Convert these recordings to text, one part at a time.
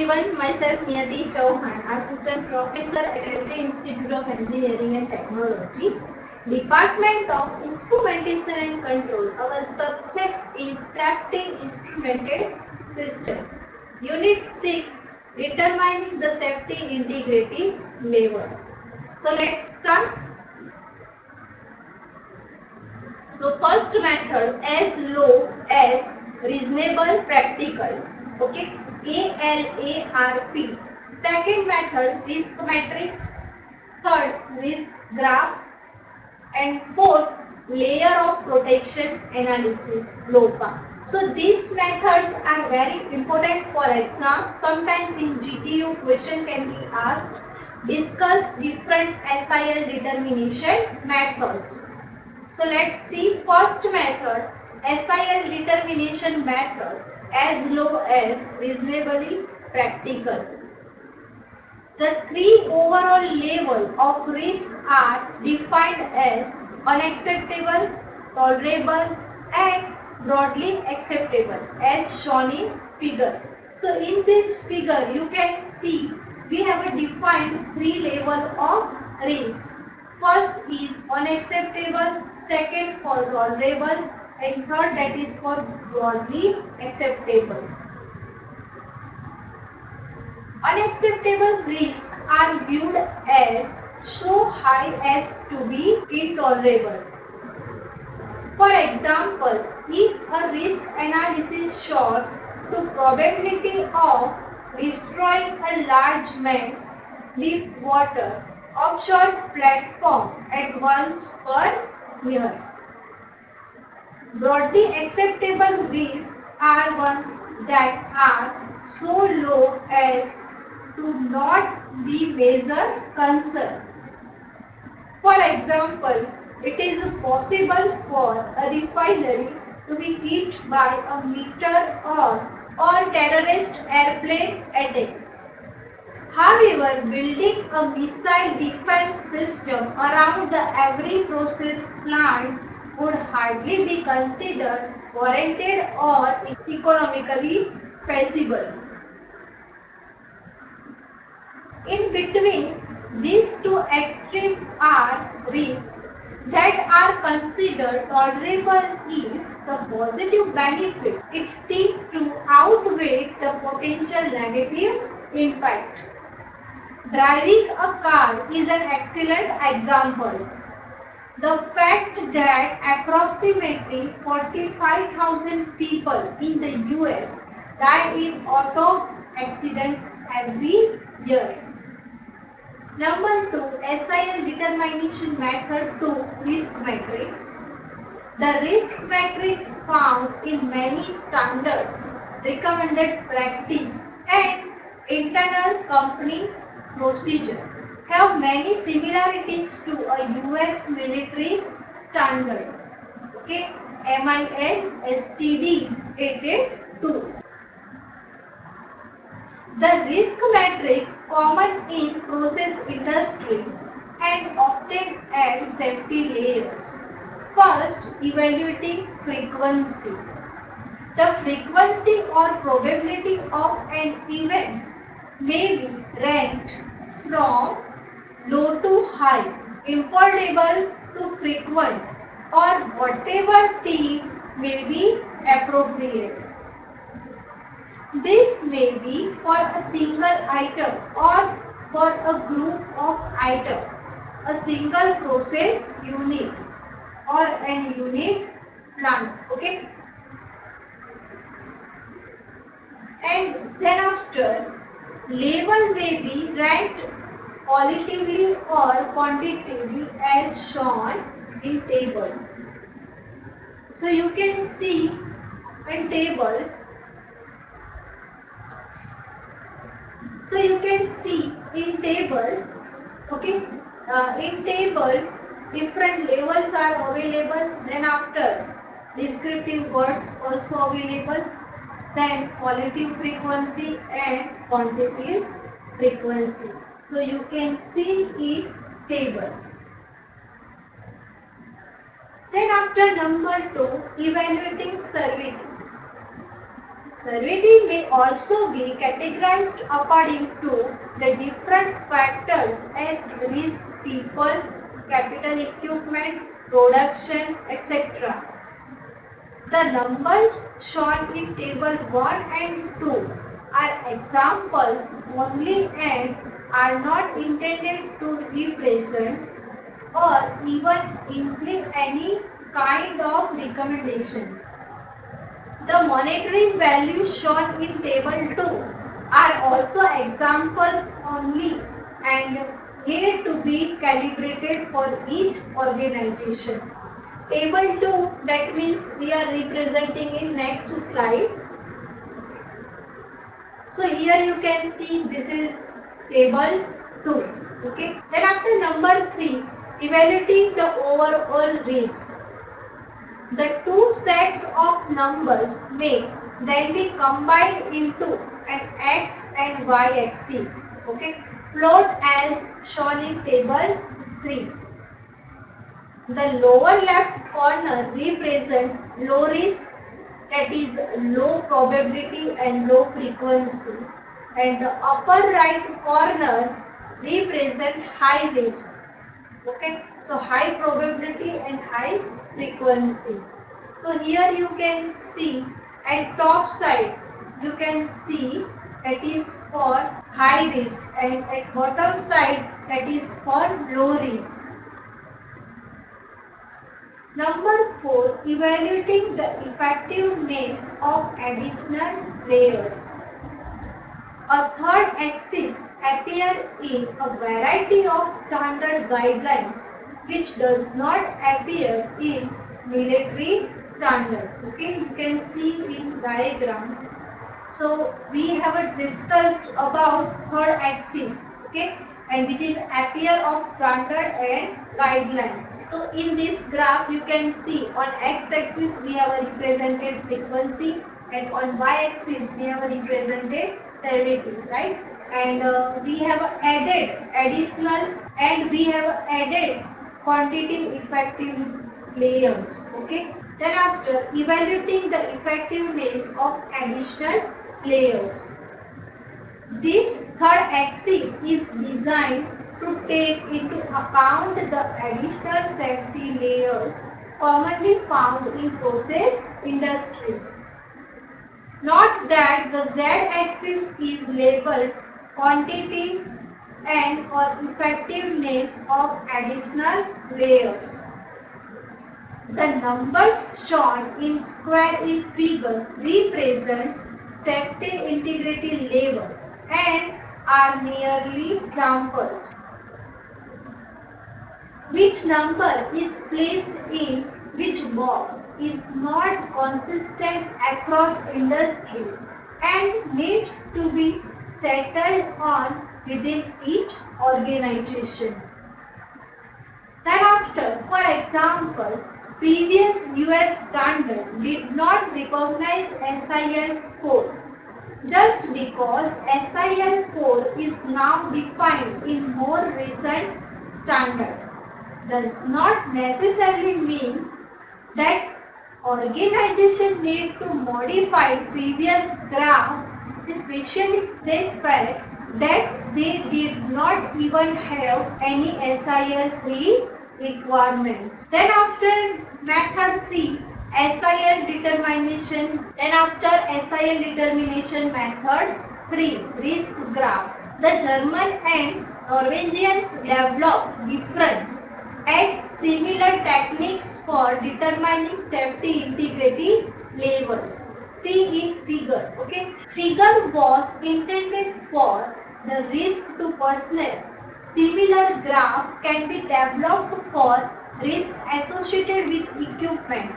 everyone, myself Niyati Chauhan, Assistant Professor at HA Institute of Engineering and Technology, Department of Instrumentation and Control. Our subject is Safety Instrumented System. Unit 6, Determining the Safety Integrity Level. So let's start. So first method, as low as reasonable practical. Okay, ALARP. Second method, risk matrix. Third, risk graph. And fourth, layer of protection analysis, LOPA. So these methods are very important for exam. Sometimes in GTU question can be asked. Discuss different SIL determination methods. So let's see first method, SIL determination method, as low as reasonably practical. The three overall levels of risk are defined as unacceptable, tolerable and broadly acceptable as shown in figure. So in this figure you can see we have a defined three levels of risk. First is unacceptable, second for tolerable and third that is for broadly acceptable. Unacceptable risks are viewed as so high as to be intolerable. For example, if a risk analysis shows the probability of destroying a large man deep water offshore platform at once per year. Broadly acceptable risks are ones that are so low as to not be major concern. For example, it is possible for a refinery to be hit by a meteor or terrorist airplane attack. However, building a missile defense system around the every process plant would hardly be considered warranted or economically feasible. In between these two extremes are risks that are considered tolerable if the positive benefit it seems to outweigh the potential negative impact. Driving a car is an excellent example. The fact that approximately 45,000 people in the US die in auto accidents every year. Number 2, SIL determination method 2, risk matrix. The risk matrix found in many standards, recommended practice and internal company procedure have many similarities to a US military standard. Okay, MIL STD 882. The risk matrix common in process industry and often at safety layers. First, evaluating frequency. The frequency or probability of an event may be ranked from low to high, importable to frequent, or whatever T may be appropriate. This may be for a single item or for a group of items, a single process unit or an unit plant. Okay. And then after, level may be ranked qualitatively or quantitatively as shown in table. So you can see in table. So you can see in table, okay, in table different levels are available. Then after, descriptive words also available. Then qualitative frequency and quantitative frequency. So you can see in table. Then after number 2, evaluating severity. Severity may also be categorized according to the different factors at risk: people, capital equipment, production, etc. The numbers shown in table 1 and 2 are examples only and are not intended to represent or even include any kind of recommendation. The monetary values shown in table 2 are also examples only and need to be calibrated for each organization. Table 2, that means we are representing in next slide. So here you can see this is table 2. Okay. Then after number 3, evaluating the overall risk. The two sets of numbers may then be combined into an x and y axis. Okay. Plot as shown in table 3. The lower left corner represents low risk, that is low probability and low frequency, and the upper right corner represents high risk. Okay, so high probability and high frequency. So here you can see at top side you can see that is for high risk, and at bottom side that is for low risk. Number 4, evaluating the effectiveness of additional layers. A third axis appears in a variety of standard guidelines which does not appear in military standard. Okay, you can see in diagram. So we have discussed about third axis. Okay, and which is appear of standard and guidelines. So in this graph you can see on x-axis we have represented frequency and on y-axis we have represented severity, right? And we have added additional and we have added quantitative effective layers. Okay. Then after evaluating the effectiveness of additional layers. This third axis is designed to take into account the additional safety layers commonly found in process industries. Note that the z-axis is labeled quantity and or effectiveness of additional layers. The numbers shown in square in figure represent safety integrity level and are merely examples. Which number is placed in which box is not consistent across industry and needs to be settled on within each organization. Thereafter, for example, previous US standard did not recognize SIL 4 just because SIL 4 is now defined in more recent standards. Does not necessarily mean that organization need to modify previous graph, especially if they felt that they did not even have any SIL 3 requirements. Then after method 3, SIL determination. Then after SIL determination method 3, risk graph. The German and Norwegians developed different and similar techniques for determining safety integrity levels. See in figure. Okay, figure was intended for the risk to personnel. Similar graph can be developed for risk associated with equipment,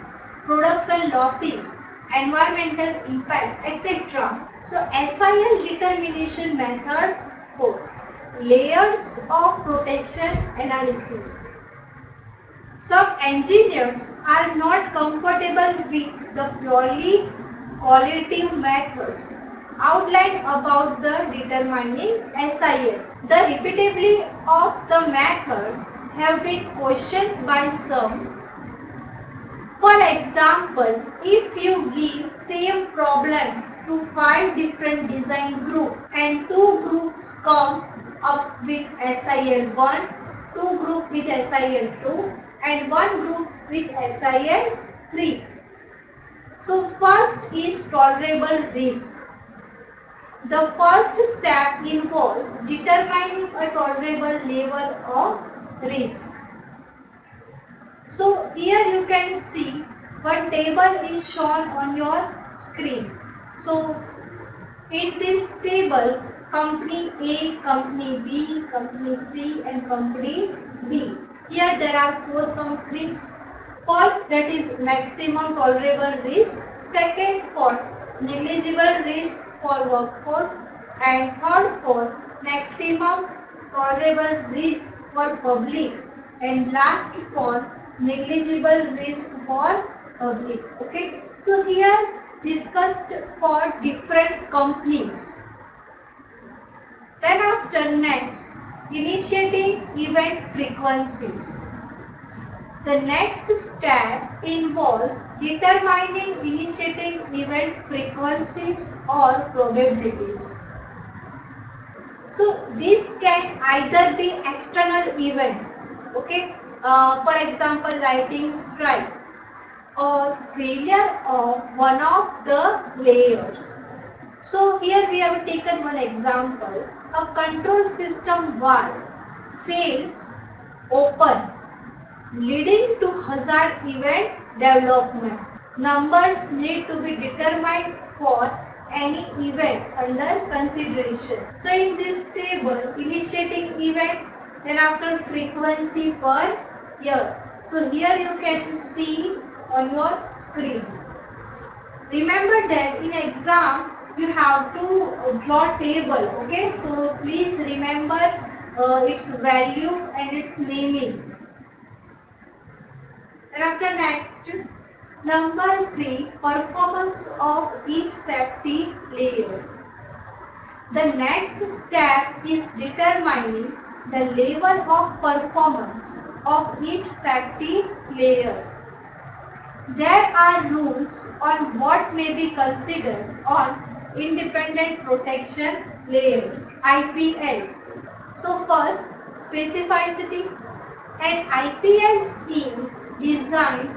production losses, environmental impact, etc. So SIL determination method 4, layers of protection analysis. Some engineers are not comfortable with the purely qualitative methods outlined about the determining SIL. The repeatability of the method have been questioned by some. For example, if you give same problem to 5 different design groups, and 2 groups come up with SIL1, 2 group with SIL2 and 1 group with SIL3. So first is tolerable risk. The first step involves determining a tolerable level of risk. So here you can see one table is shown on your screen. So in this table, company A, company B, company C and company D. Here there are 4 companies. First, that is maximum tolerable risk. Second, for negligible risk for workforce. And third, for maximum tolerable risk for public. And last, for negligible risk for public. Okay. So here discussed for different companies. Then after next, initiating event frequencies. The next step involves determining initiating event frequencies or probabilities. So this can either be external event, okay, for example lightning strike, or failure of one of the layers. So here we have taken one example. A control system valve fails open, leading to hazard event development. Numbers need to be determined for any event under consideration. So in this table, initiating event, then after frequency per year. So here you can see on your screen. Remember that in exam you have to draw table, okay? So please remember its value and its naming. And after next, number 3, performance of each safety layer. The next step is determining the level of performance of each safety layer. There are rules on what may be considered on independent protection layers, IPL. So first, specificity. An IPL is designed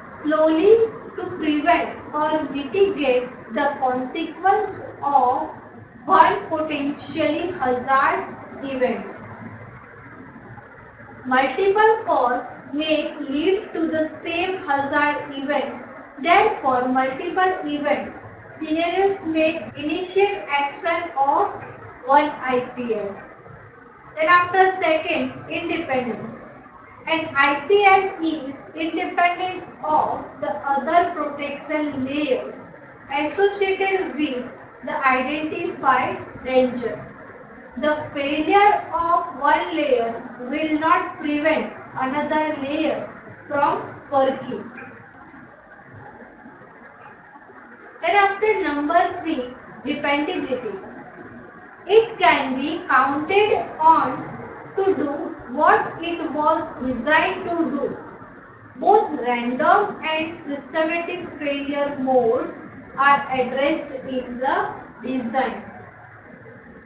slowly to prevent or mitigate the consequence of one potentially hazard event. Multiple causes may lead to the same hazard event. Therefore, multiple event scenarios may initiate action of one IPL. Then after second, independence. An IPL is independent of the other protection layers associated with the identified danger. The failure of one layer will not prevent another layer from working. Then after number 3, dependability. It can be counted on to do what it was designed to do. Both random and systematic failure modes are addressed in the design.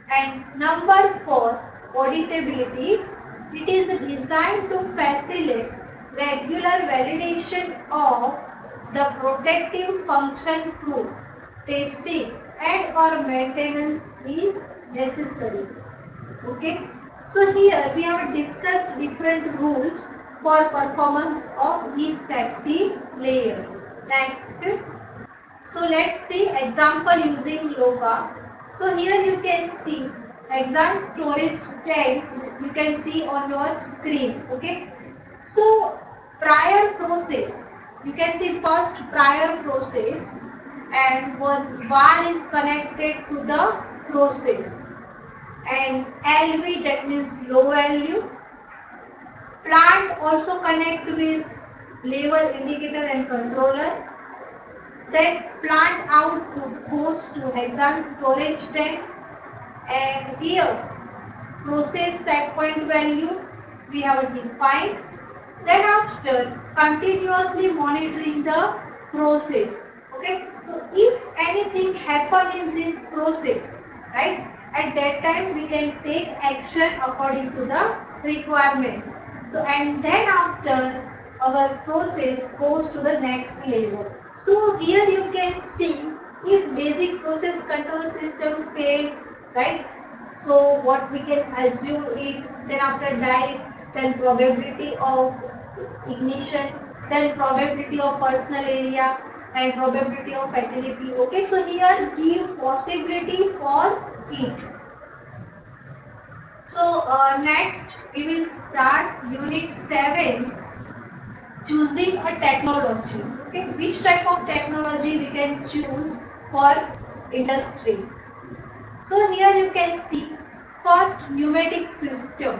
And number 4, auditability. It is designed to facilitate regular validation of the protective function through testing and or maintenance is necessary. Okay. So here we have discussed different rules for performance of each safety layer. Next. So let's see example using LOHA. So here you can see exam storage tank, you can see on your screen. Okay. So prior process, you can see first prior process, and one bar is connected to the process, and LV, that means low value. Plant also connect with level indicator and controller. Then plant output goes to hexagon storage tank, and here process set point value we have defined. Then after continuously monitoring the process. Okay, So if anything happen in this process, right, at that time we can take action according to the requirement. So and then after our process goes to the next level. So here you can see if basic process control system fail, right? So what we can assume it, then after die, then probability of ignition, then probability of personal area and probability of fatality. Okay, so here give possibility for it. So next we will start unit 7, choosing a technology. Okay, which type of technology we can choose for industry. So here you can see first pneumatic system.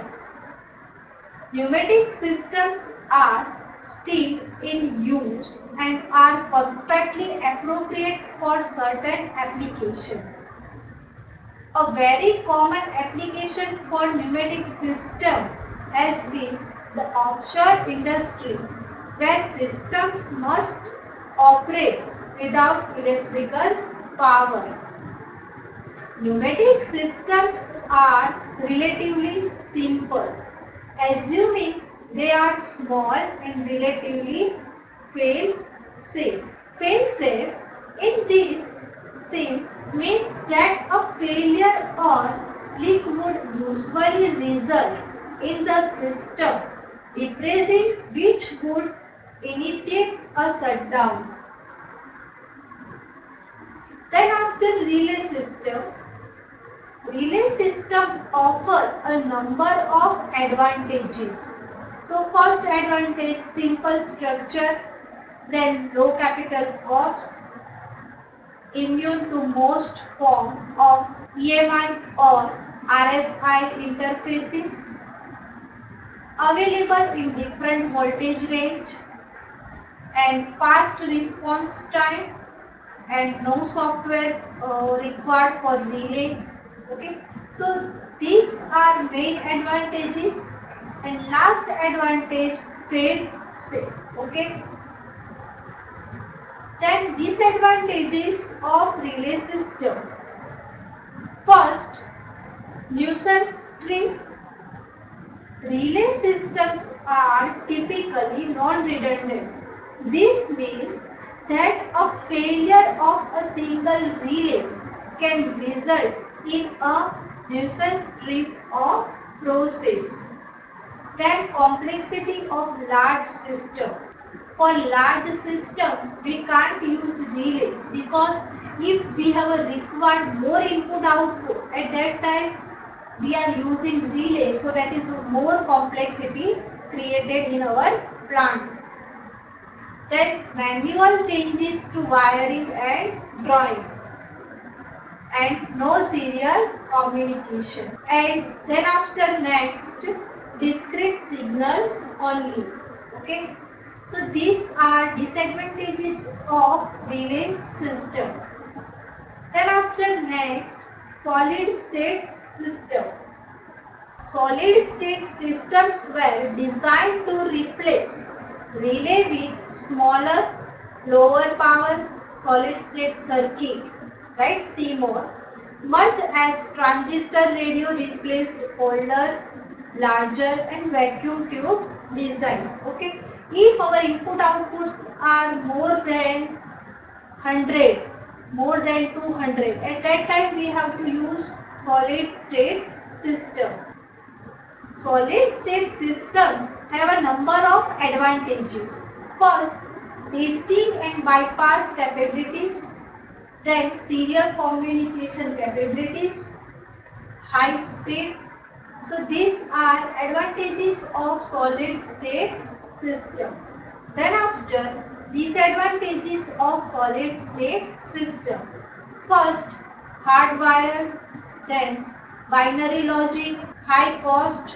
Pneumatic systems are still in use and are perfectly appropriate for certain application. A very common application for pneumatic system has been the offshore industry, where systems must operate without electrical power. Pneumatic systems are relatively simple, assuming they are small and relatively fail-safe. Fail-safe in this sense means that a failure or leak would usually result in the system depressing, which would initiate a shutdown. Then after relay system offer a number of advantages. So first advantage, simple structure, then low capital cost, immune to most form of EMI or RFI interfaces, available in different voltage range, and fast response time, and no software required for relay. Okay, so these are main advantages, and last advantage, fail safe. Okay, then disadvantages of relay system. First, nuisance tree. Relay systems are typically non-redundant. This means that a failure of a single relay can result in a nuisance trip of process. Then complexity of large system. For large system, we can't use relay because if we have a required more input output, at that time we are using relay, so that is more complexity created in our plant. Then manual changes to wiring and drawing, and no serial communication. And then after next, discrete signals only. Okay, so these are disadvantages of relay system. Then after next, solid state system. Solid state systems were designed to replace relay with smaller, lower power solid state circuit, right, CMOS, much as transistor radio replaced older, larger and vacuum tube design. Okay, if our input outputs are more than 100, more than 200, at that time we have to use solid state system. Solid state system have a number of advantages. First, testing and bypass capabilities, then serial communication capabilities, high speed. So these are advantages of solid state system. Then after, disadvantages of solid state system. First, hardwire, then binary logic, high cost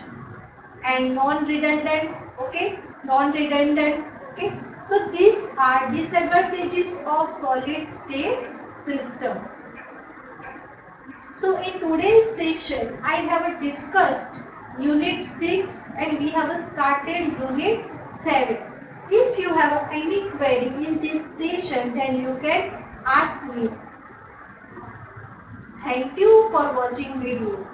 and non-redundant. Okay, non-redundant. Okay, so these are disadvantages of solid state systems. So in today's session, I have discussed unit 6 and we have started unit 7. If you have any query in this session, then you can ask me. Thank you for watching video.